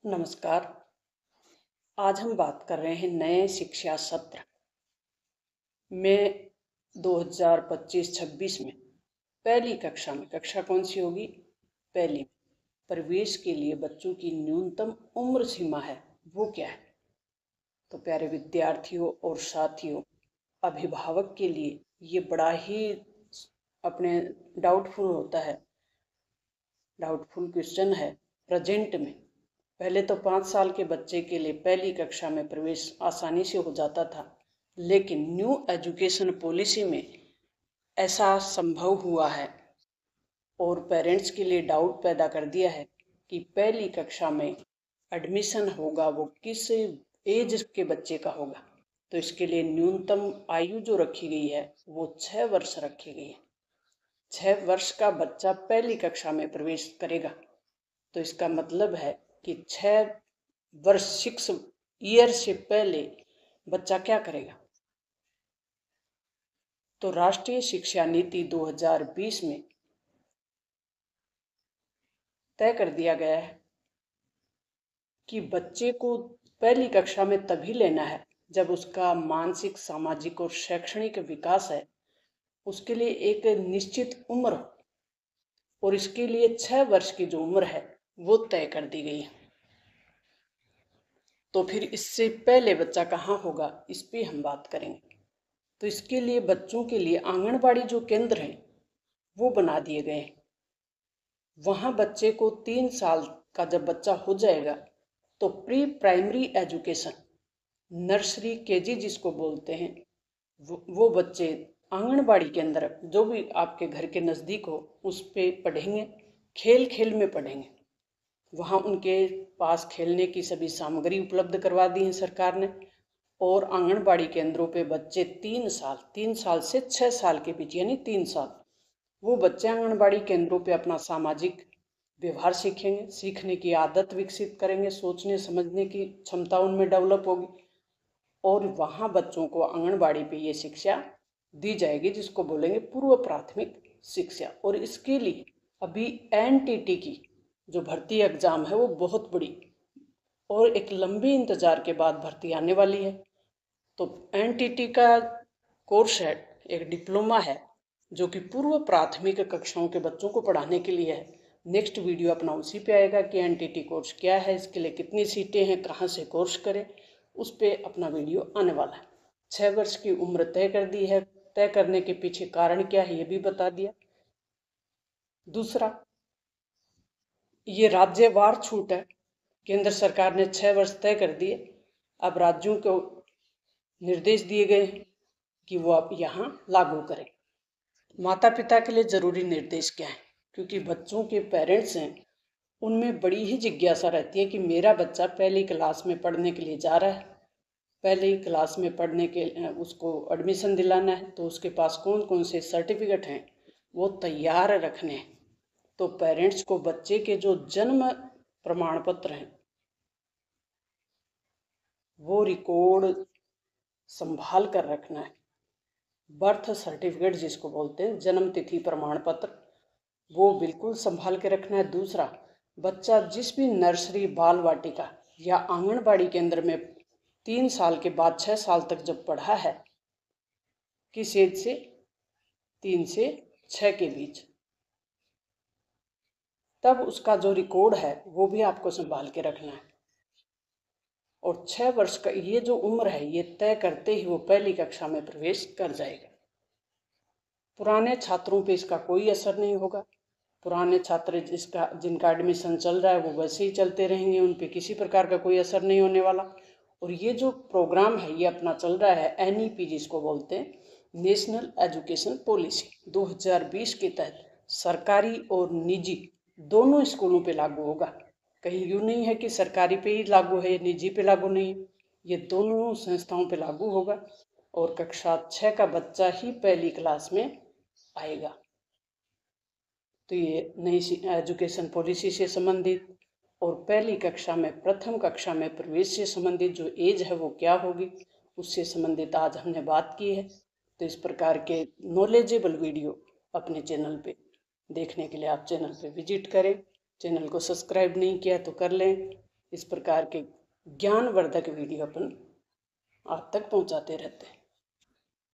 नमस्कार। आज हम बात कर रहे हैं नए शिक्षा सत्र में 2025-26 में पहली कक्षा में, कक्षा कौन सी होगी? पहली में प्रवेश के लिए बच्चों की न्यूनतम उम्र सीमा है वो क्या है? तो प्यारे विद्यार्थियों और साथियों, अभिभावक के लिए ये बड़ा ही अपने डाउटफुल क्वेश्चन है। प्रेजेंट में पहले तो 5 साल के बच्चे के लिए पहली कक्षा में प्रवेश आसानी से हो जाता था, लेकिन न्यू एजुकेशन पॉलिसी में ऐसा संभव हुआ है और पेरेंट्स के लिए डाउट पैदा कर दिया है कि पहली कक्षा में एडमिशन होगा वो किस एज के बच्चे का होगा। तो इसके लिए न्यूनतम आयु जो रखी गई है वो 6 वर्ष रखी गई है। 6 वर्ष का बच्चा पहली कक्षा में प्रवेश करेगा, तो इसका मतलब है कि 6 वर्ष 6 ईयर से पहले बच्चा क्या करेगा? तो राष्ट्रीय शिक्षा नीति 2020 में तय कर दिया गया है कि बच्चे को पहली कक्षा में तभी लेना है जब उसका मानसिक, सामाजिक और शैक्षणिक विकास है उसके लिए एक निश्चित उम्र हो, और इसके लिए 6 वर्ष की जो उम्र है वो तय कर दी गई है। तो फिर इससे पहले बच्चा कहाँ होगा, इस पे हम बात करेंगे। तो इसके लिए बच्चों के लिए आंगनबाड़ी जो केंद्र हैं वो बना दिए गए हैं। वहाँ बच्चे को 3 साल का जब बच्चा हो जाएगा तो pre primary education, nursery KG जिसको बोलते हैं, वो बच्चे आंगनबाड़ी के अंदर जो भी आपके घर के नज़दीक हो उस पे पढ़ेंगे, खेल खेल में पढ़ेंगे। वहाँ उनके पास खेलने की सभी सामग्री उपलब्ध करवा दी है सरकार ने। और आंगनबाड़ी केंद्रों पे बच्चे 3 साल से 6 साल के बीच, यानी 3 साल, वो बच्चे आंगनबाड़ी केंद्रों पे अपना सामाजिक व्यवहार सीखेंगे, सीखने की आदत विकसित करेंगे, सोचने समझने की क्षमता उनमें डेवलप होगी। और वहाँ बच्चों को आंगनबाड़ी पे ये शिक्षा दी जाएगी जिसको बोलेंगे पूर्व प्राथमिक शिक्षा। और इसके लिए अभी एनटीटी की जो भर्ती एग्जाम है वो बहुत बड़ी और एक लंबे इंतजार के बाद भर्ती आने वाली है। तो एनटीटी का कोर्स है, एक डिप्लोमा है जो कि पूर्व प्राथमिक कक्षाओं के बच्चों को पढ़ाने के लिए है। नेक्स्ट वीडियो अपना उसी पे आएगा कि एनटीटी कोर्स क्या है, इसके लिए कितनी सीटें हैं, कहाँ से कोर्स करें, उस पर अपना वीडियो आने वाला है। 6 वर्ष की उम्र तय कर दी है, तय करने के पीछे कारण क्या है ये भी बता दिया। दूसरा, ये राज्यवार छूट है। केंद्र सरकार ने 6 वर्ष तय कर दिए, अब राज्यों को निर्देश दिए गए हैं कि वो अब यहाँ लागू करें। माता पिता के लिए जरूरी निर्देश क्या है? क्योंकि बच्चों के पेरेंट्स हैं, उनमें बड़ी ही जिज्ञासा रहती है कि मेरा बच्चा पहली क्लास में पढ़ने के लिए जा रहा है, पहली क्लास में पढ़ने के उसको एडमिशन दिलाना है, तो उसके पास कौन कौन से सर्टिफिकेट हैं वो तैयार रखने हैं। तो पेरेंट्स को बच्चे के जो जन्म प्रमाण पत्र हैं वो रिकॉर्ड संभाल कर रखना है। बर्थ सर्टिफिकेट जिसको बोलते हैं, जन्म तिथि प्रमाण पत्र, वो बिल्कुल संभाल के रखना है। दूसरा, बच्चा जिस भी नर्सरी, बाल वाटिका या आंगनबाड़ी केंद्र में 3 साल के बाद 6 साल तक जब पढ़ा है, किस एज से? 3 से 6 के बीच, तब उसका जो रिकॉर्ड है वो भी आपको संभाल के रखना है। और 6 वर्ष का ये जो उम्र है ये तय करते ही वो पहली कक्षा में प्रवेश कर जाएगा। पुराने छात्रों पे इसका कोई असर नहीं होगा। पुराने छात्र जिनका एडमिशन चल रहा है वो वैसे ही चलते रहेंगे, उन पे किसी प्रकार का कोई असर नहीं होने वाला। और ये जो प्रोग्राम है ये अपना चल रहा है एनईपी जिसको बोलते हैं, नेशनल एजुकेशन पॉलिसी 2020 के तहत सरकारी और निजी दोनों स्कूलों पे लागू होगा। कहीं यूँ नहीं है कि सरकारी पे ही लागू है, निजी पे लागू नहीं है, ये दोनों संस्थाओं पे लागू होगा। और कक्षा 6 का बच्चा ही पहली क्लास में आएगा। तो ये नई एजुकेशन पॉलिसी से संबंधित और पहली कक्षा में, प्रथम कक्षा में प्रवेश से संबंधित जो एज है वो क्या होगी उससे संबंधित आज हमने बात की है। तो इस प्रकार के नॉलेजेबल वीडियो अपने चैनल पे देखने के लिए आप चैनल पे विजिट करें। चैनल को सब्सक्राइब नहीं किया तो कर लें। इस प्रकार के ज्ञानवर्धक वीडियो अपन आप तक पहुंचाते रहते हैं।